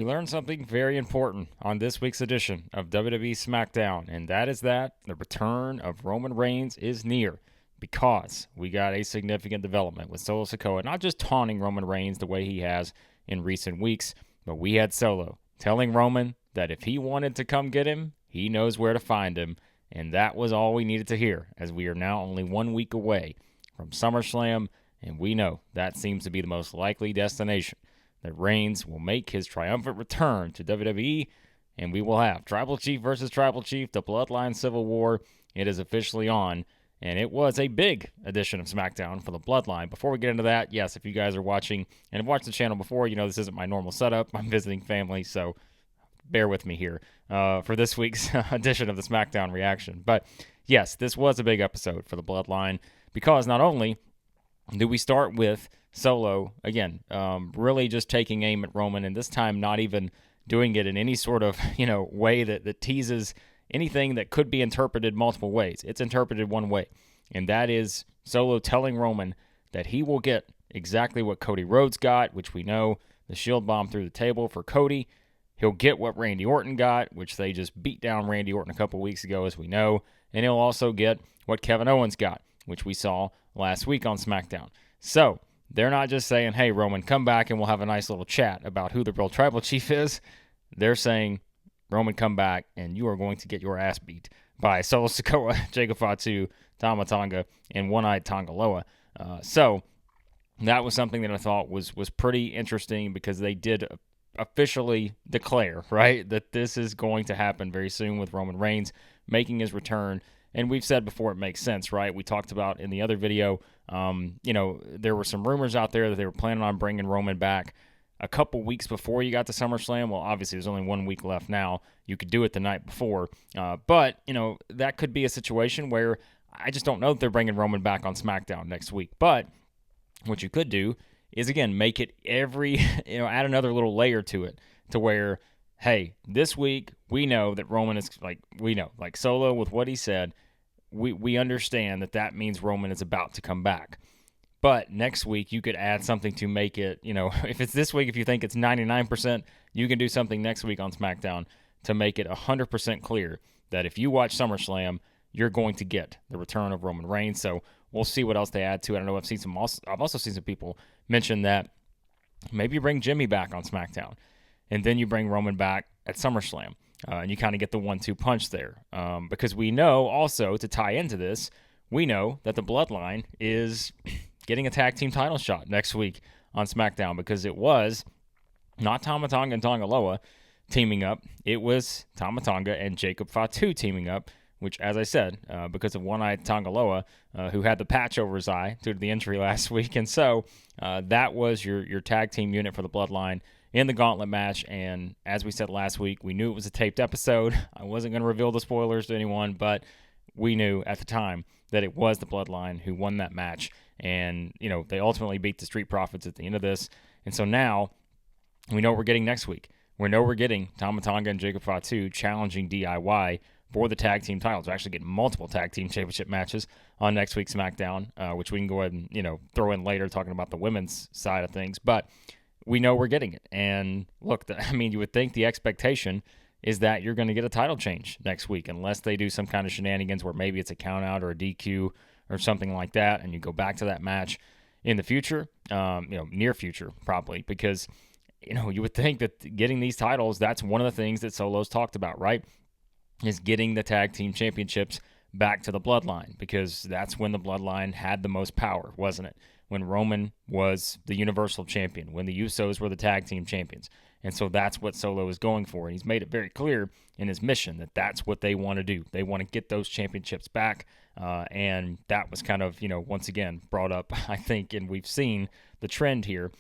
We learned something very important on this week's edition of WWE SmackDown, and that is that the return of Roman Reigns is near because we got a significant development with Solo Sikoa, not just taunting Roman Reigns the way he has in recent weeks, but we had Solo telling Roman that if he wanted to come get him, he knows where to find him, and that was all we needed to hear, as we are now only 1 week away from SummerSlam, and we know that seems to be the most likely destination that Reigns will make his triumphant return to WWE, and we will have Tribal Chief versus Tribal Chief, the Bloodline Civil War. It is officially on, and it was a big edition of SmackDown for the Bloodline. Before we get into that, yes, if you guys are watching and have watched the channel before, you know this isn't my normal setup. I'm visiting family, so bear with me here for this week's edition of the SmackDown reaction. But yes, this was a big episode for the Bloodline because not only do we start with Solo, again, really just taking aim at Roman, and this time not even doing it in any sort of, way that teases anything that could be interpreted multiple ways. It's interpreted one way, and that is Solo telling Roman that he will get exactly what Cody Rhodes got, which we know, the shield bomb through the table for Cody. He'll get what Randy Orton got, which they just beat down Randy Orton a couple weeks ago, as we know, and he'll also get what Kevin Owens got, which we saw last week on SmackDown. So they're not just saying, hey, Roman, come back and we'll have a nice little chat about who the real tribal chief is. They're saying, Roman, come back and you are going to get your ass beat by Solo Sikoa, Jacob Fatu, Tama Tonga, and One-Eyed Tonga Loa. So that was something that I thought was pretty interesting because they did officially declare, right, that this is going to happen very soon with Roman Reigns making his return. And we've said before it makes sense, right? We talked about in the other video, there were some rumors out there that they were planning on bringing Roman back a couple weeks before you got to SummerSlam. Well, obviously, there's only 1 week left now. You could do it the night before. But that could be a situation where I just don't know if they're bringing Roman back on SmackDown next week. But what you could do is, again, make it add another little layer to it to where, hey, this week we know that Roman is like Solo with what he said, we understand that means Roman is about to come back. But next week you could add something to make it, if it's this week, if you think it's 99%, you can do something next week on SmackDown to make it 100% clear that if you watch SummerSlam, you're going to get the return of Roman Reigns. So we'll see what else they add to it. I know I've also seen some people mention that maybe you bring Jimmy back on SmackDown, and then you bring Roman back at SummerSlam, and you kind of get the 1-2 punch there. Because we know also, to tie into this, we know that the Bloodline is getting a tag team title shot next week on SmackDown because it was not Tama Tonga and Tonga Loa teaming up. It was Tama Tonga and Jacob Fatu teaming up, which, as I said, because of One-Eyed Tonga Loa, who had the patch over his eye due to the injury last week. And so that was your tag team unit for the Bloodline in the Gauntlet match. And as we said last week, we knew it was a taped episode. I wasn't going to reveal the spoilers to anyone, but we knew at the time that it was the Bloodline who won that match. And, they ultimately beat the Street Profits at the end of this. And so now we know what we're getting next week. We know we're getting Tama Tonga and Jacob Fatu challenging DIY for the tag team titles. We're actually getting multiple tag team championship matches on next week's SmackDown, which we can go ahead and, throw in later talking about the women's side of things. But we know we're getting it. And look, you would think the expectation is that you're going to get a title change next week unless they do some kind of shenanigans where maybe it's a count out or a DQ or something like that, and you go back to that match in the future, near future probably, because, you would think that getting these titles, that's one of the things that Solo's talked about, right? Is getting the tag team championships back to the Bloodline, because that's when the Bloodline had the most power, wasn't it? When Roman was the Universal Champion, when the Usos were the tag team champions. And so that's what Solo is going for. And he's made it very clear in his mission that that's what they want to do. They want to get those championships back. And that was kind of, once again brought up, I think, and we've seen the trend here,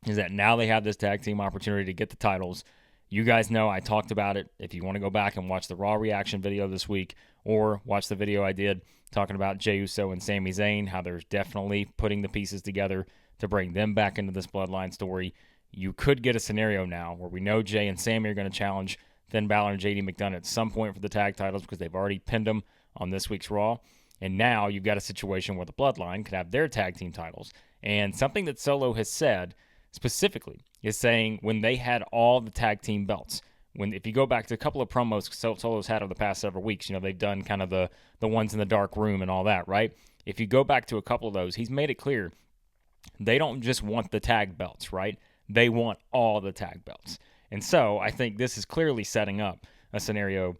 is that now they have this tag team opportunity to get the titles. You guys know I talked about it. If you want to go back and watch the Raw reaction video this week, or watch the video I did talking about Jey Uso and Sami Zayn, how they're definitely putting the pieces together to bring them back into this Bloodline story, you could get a scenario now where we know Jey and Sami are going to challenge Finn Balor and JD McDonough at some point for the tag titles because they've already pinned them on this week's Raw. And now you've got a situation where the Bloodline could have their tag team titles. And something that Solo has said specifically is saying when they had all the tag team belts. If you go back to a couple of promos Solo's had over the past several weeks, they've done kind of the ones in the dark room and all that, right? If you go back to a couple of those, he's made it clear they don't just want the tag belts, right? They want all the tag belts. And so I think this is clearly setting up a scenario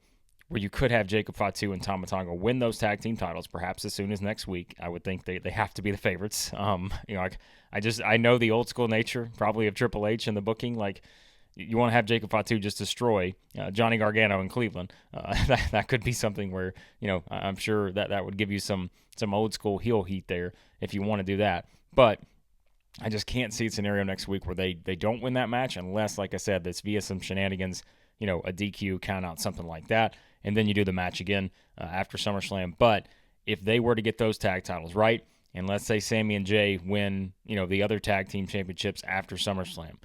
where you could have Jacob Fatu and Tonga win those tag team titles, perhaps as soon as next week. I would think they have to be the favorites. I know the old school nature probably of Triple H in the booking. Like, you want to have Jacob Fatu just destroy Johnny Gargano in Cleveland. That could be something where, I'm sure that would give you some old school heel heat there if you want to do that. But I just can't see a scenario next week where they don't win that match unless, like I said, that's via some shenanigans, a DQ, count out, something like that. And then you do the match again after SummerSlam. But if they were to get those tag titles, right, and let's say Sami and Jay win, the other tag team championships after SummerSlam,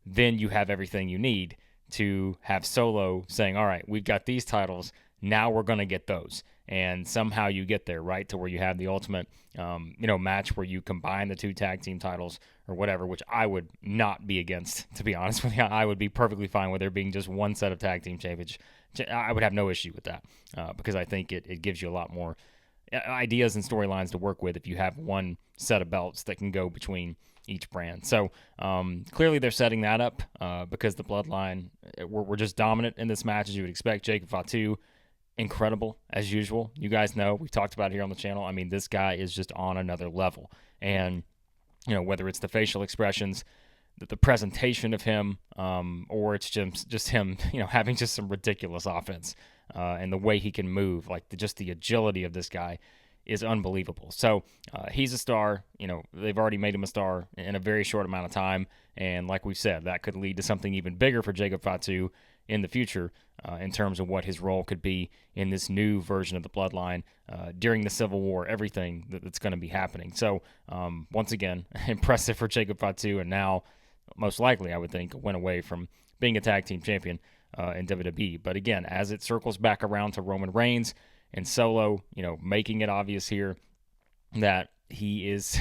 then you have everything you need to have Solo saying, all right, we've got these titles, now we're going to get those. And somehow you get there, right, to where you have the ultimate, match where you combine the two tag team titles or whatever, which I would not be against, to be honest with you. I would be perfectly fine with there being just one set of tag team champions. I would have no issue with that because I think it gives you a lot more ideas and storylines to work with if you have one set of belts that can go between each brand. So clearly they're setting that up because the Bloodline were just dominant in this match, as you would expect. Jacob Fatu, incredible as usual. You guys know, we've talked about it here on the channel. I mean, this guy is just on another level. And, whether it's the facial expressions, the presentation of him, or it's just him, having just some ridiculous offense and the way he can move, like just the agility of this guy is unbelievable. So he's a star. They've already made him a star in a very short amount of time. And like we've said, that could lead to something even bigger for Jacob Fatu in the future in terms of what his role could be in this new version of the Bloodline during the Civil War, everything that's going to be happening. So once again, impressive for Jacob Fatu, and now most likely, I would think, went away from being a tag team champion in WWE. But again, as it circles back around to Roman Reigns and Solo, making it obvious here that he is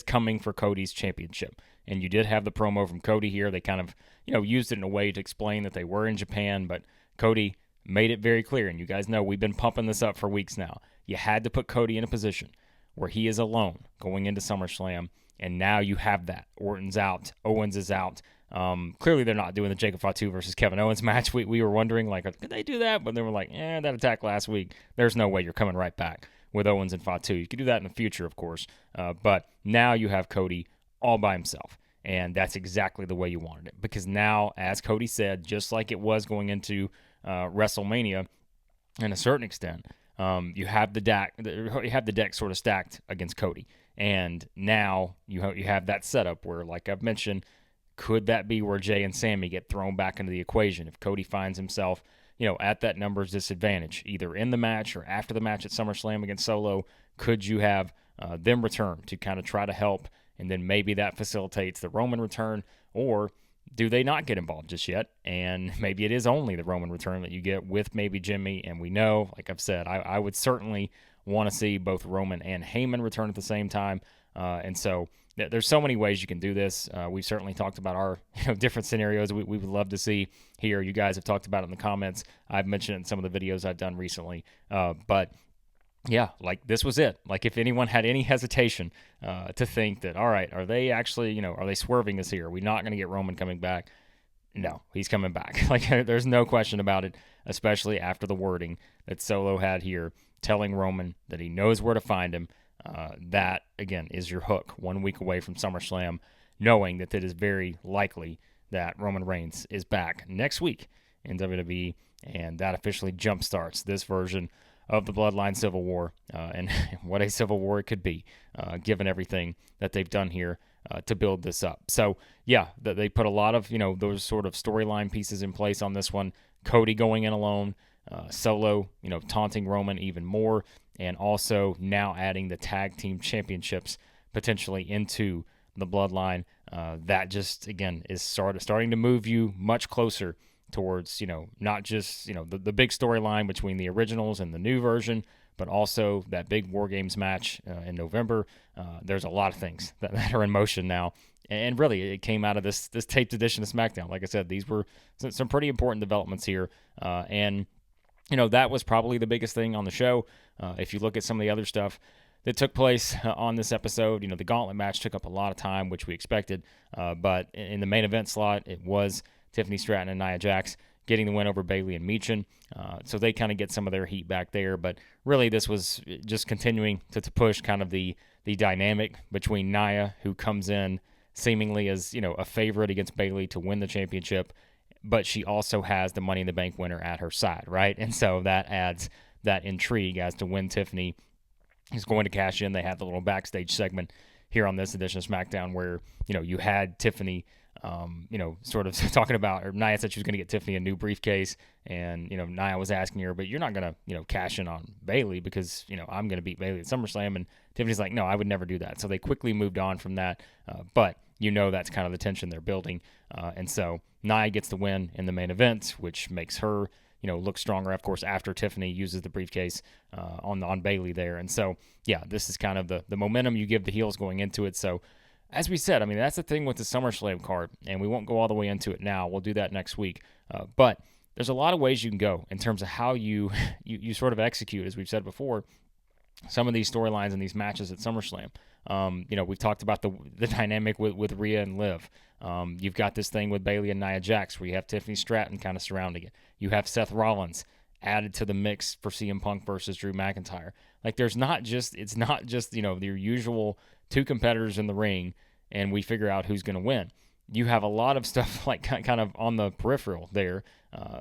coming for Cody's championship. And you did have the promo from Cody here. They kind of, used it in a way to explain that they were in Japan, but Cody made it very clear. And you guys know we've been pumping this up for weeks now. You had to put Cody in a position where he is alone going into SummerSlam, and now you have that. Orton's out. Owens is out. Clearly they're not doing the Jacob Fatu versus Kevin Owens match. We were wondering, like, could they do that? But they were like, that attack last week, there's no way you're coming right back with Owens and Fatu. You could do that in the future, of course. But now you have Cody all by himself. And that's exactly the way you wanted it. Because now, as Cody said, just like it was going into WrestleMania, in a certain extent, you have the deck sort of stacked against Cody. And now you have that setup where, like I've mentioned, could that be where Jay and Sami get thrown back into the equation if Cody finds himself, at that numbers disadvantage, either in the match or after the match at SummerSlam against Solo? Could you have them return to kind of try to help, and then maybe that facilitates the Roman return? Or do they not get involved just yet, and maybe it is only the Roman return that you get with maybe Jimmy? And we know, like I've said, I would certainly want to see both Roman and Heyman return at the same time. And so there's so many ways you can do this. We've certainly talked about our different scenarios we would love to see here. You guys have talked about it in the comments. I've mentioned it in some of the videos I've done recently. But yeah, like this was it. Like if anyone had any hesitation to think that, all right, are they actually, are they swerving us here? Are we not going to get Roman coming back? No, he's coming back. Like there's no question about it, especially after the wording that Solo had here telling Roman that he knows where to find him. That, again, is your hook 1 week away from SummerSlam, knowing that it is very likely that Roman Reigns is back next week in WWE, and that officially jumpstarts this version of the Bloodline Civil War, and what a civil war it could be, given everything that they've done here to build this up. So, yeah, they put a lot of, those sort of storyline pieces in place on this one. Cody going in alone, Solo, taunting Roman even more, and also now adding the tag team championships potentially into the Bloodline. That just, again, is starting to move you much closer towards, not just, the big storyline between the originals and the new version, but also that big War Games match in November. There's a lot of things that are in motion now. And really, it came out of this taped edition of SmackDown. Like I said, these were some pretty important developments here. And, that was probably the biggest thing on the show. If you look at some of the other stuff that took place on this episode, the Gauntlet match took up a lot of time, which we expected. But in the main event slot, it was Tiffany Stratton and Nia Jax getting the win over Bayley and Michin. So they kind of get some of their heat back there. But really, this was just continuing to push kind of the dynamic between Nia, who comes in seemingly as, a favorite against Bayley to win the championship, but she also has the Money in the Bank winner at her side, right? And so that adds that intrigue as to when Tiffany is going to cash in. They had the little backstage segment here on this edition of SmackDown where, you had Tiffany, sort of talking about, or Nia said she was going to get Tiffany a new briefcase, and, Nia was asking her, but you're not going to, cash in on Bayley because, I'm going to beat Bayley at SummerSlam, and Tiffany's like, no, I would never do that. So they quickly moved on from that, but that's kind of the tension they're building, and so Nia gets the win in the main event, which makes her, look stronger, of course, after Tiffany uses the briefcase on Bayley there. And so, yeah, this is kind of the momentum you give the heels going into it. So, as we said, that's the thing with the SummerSlam card, and we won't go all the way into it now. We'll do that next week. But there's a lot of ways you can go in terms of how you sort of execute, as we've said before, some of these storylines and these matches at SummerSlam. We've talked about the dynamic with Rhea and Liv. You've got this thing with Bayley and Nia Jax where you have Tiffany Stratton kind of surrounding it. You have Seth Rollins added to the mix for CM Punk versus Drew McIntyre. Like it's not just, your usual two competitors in the ring and we figure out who's going to win. You have a lot of stuff like kind of on the peripheral there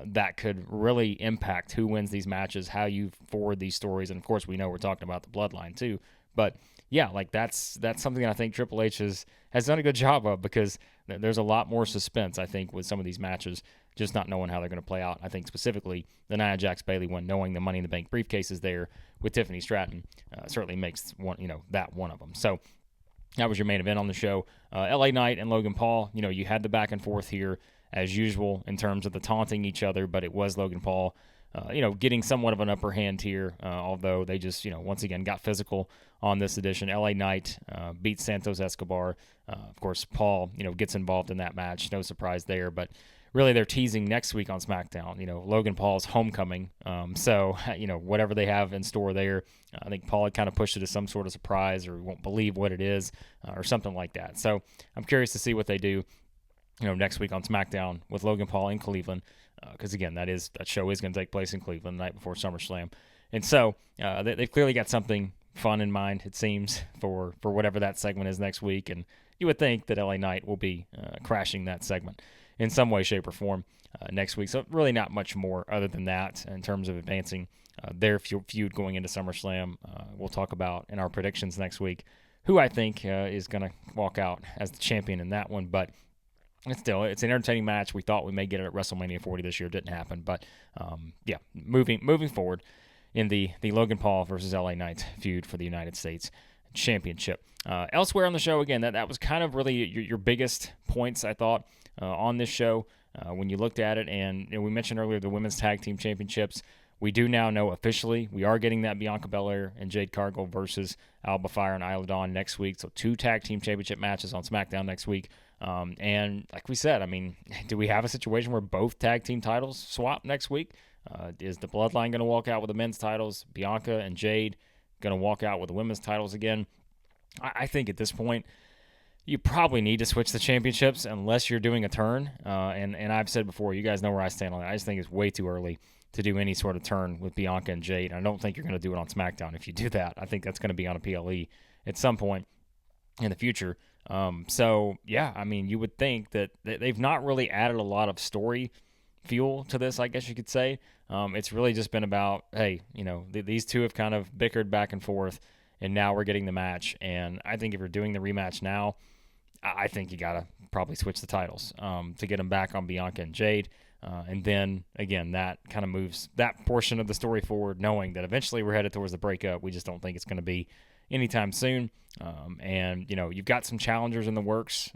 that could really impact who wins these matches, how you forward these stories. And of course, we know we're talking about the Bloodline too. But yeah, like that's something that I think Triple H has done a good job of, because there's a lot more suspense, I think, with some of these matches, just not knowing how they're going to play out. I think specifically the Nia Jax Bayley one, knowing the Money in the Bank briefcase is there with Tiffany Stratton, certainly makes that one of them. So that was your main event on the show. LA Knight and Logan Paul, you had the back and forth here as usual in terms of the taunting each other, but it was Logan Paul, getting somewhat of an upper hand here, although they just, once again got physical on this edition. LA Knight beats Santos Escobar. Of course, Paul, gets involved in that match. No surprise there, but really they're teasing next week on SmackDown, Logan Paul's homecoming. So, whatever they have in store there, I think Paul had kind of pushed it as some sort of surprise, or won't believe what it is, or something like that. So I'm curious to see what they do, next week on SmackDown with Logan Paul in Cleveland. Because again, that show is going to take place in Cleveland the night before SummerSlam. And so they've clearly got something fun in mind, it seems, for whatever that segment is next week. And you would think that LA Knight will be crashing that segment in some way, shape, or form next week. So really not much more other than that in terms of advancing their feud going into SummerSlam. We'll talk about in our predictions next week who I think is going to walk out as the champion in that one. But it's an entertaining match. We thought we may get it at WrestleMania 40 this year. Didn't happen. But, moving forward in the Logan Paul versus LA Knight feud for the United States Championship. Elsewhere on the show, again, that was kind of really your biggest points, I thought, on this show when you looked at it. And we mentioned earlier the Women's Tag Team Championships. We do now know officially we are getting that Bianca Belair and Jade Cargill versus Alba, Fyre, and Isla next week. So 2 Tag Team Championship matches on SmackDown next week. And like we said, do we have a situation where both tag team titles swap next week? Is the Bloodline going to walk out with the men's titles? Bianca and Jade going to walk out with the women's titles again? I think at this point, you probably need to switch the championships unless you're doing a turn. And I've said before, you guys know where I stand on that. I just think it's way too early to do any sort of turn with Bianca and Jade. I don't think you're going to do it on SmackDown if you do that. I think that's going to be on a PLE at some point in the future. You would think that they've not really added a lot of story fuel to this, I guess you could say. It's really just been about, hey, these two have kind of bickered back and forth, and now we're getting the match. And I think if you're doing the rematch now, I think you got to probably switch the titles to get them back on Bianca and Jade. And then, again, that kind of moves that portion of the story forward, knowing that eventually we're headed towards the breakup. We just don't think it's going to be anytime soon. You've got some challengers in the works,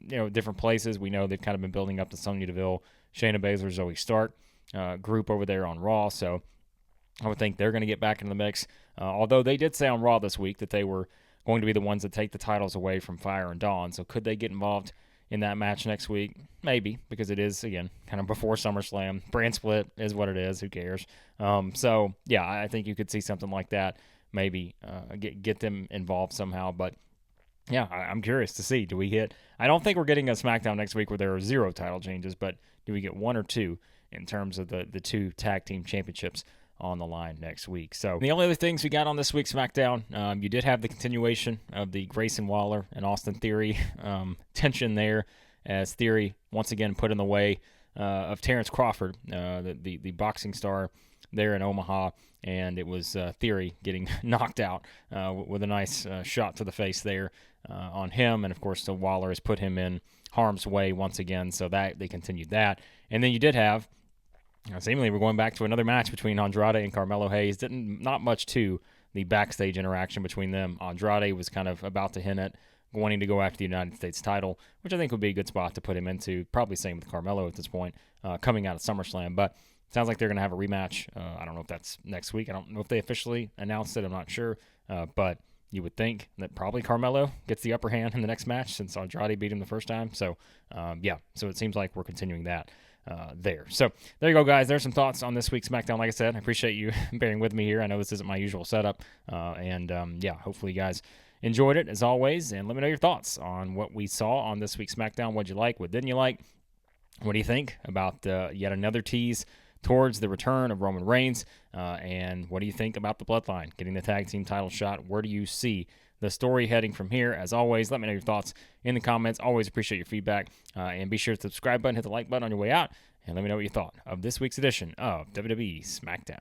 different places. We know they've kind of been building up the Sonya Deville, Shayna Baszler, Zoe Stark group over there on Raw. So I would think they're going to get back into the mix, although they did say on Raw this week that they were going to be the ones that take the titles away from Fyre and Dawn. So could they get involved in that match next week? Maybe, because it is, again, kind of before SummerSlam. Brand split is what it is. Who cares? So, yeah, I think you could see something like that. Maybe get them involved somehow. But, yeah, I'm curious to see. Do we hit? I don't think we're getting a SmackDown next week where there are 0 title changes, but do we get 1 or 2 in terms of the 2 tag team championships on the line next week? So the only other things we got on this week's SmackDown, you did have the continuation of the Grayson Waller and Austin Theory tension there, as Theory once again put in the way of Terrence Crawford, the boxing star there in Omaha, and it was Theory getting knocked out with a nice shot to the face there on him, and of course the Waller has put him in harm's way once again, so that they continued that. And then you did have, seemingly we're going back to another match between Andrade and Carmelo Hayes. Not much to the backstage interaction between them. Andrade was kind of about to hint at wanting to go after the United States title, which I think would be a good spot to put him into. Probably same with Carmelo at this point, coming out of SummerSlam. But it sounds like they're going to have a rematch. I don't know if that's next week. I don't know if they officially announced it. I'm not sure. But you would think that probably Carmelo gets the upper hand in the next match since Andrade beat him the first time. So, yeah. So it seems like we're continuing that there. So there you go, guys. There's some thoughts on this week's SmackDown. Like I said, I appreciate you bearing with me here. I know this isn't my usual setup. Yeah, hopefully you guys enjoyed it as always. And let me know your thoughts on what we saw on this week's SmackDown. What'd you like? What didn't you like? What do you think about yet another tease towards the return of Roman Reigns? And what do you think about the Bloodline getting the tag team title shot? Where do you see the story heading from here? As always, let me know your thoughts in the comments. Always appreciate your feedback. And be sure to subscribe button, hit the like button on your way out, and let me know what you thought of this week's edition of WWE SmackDown.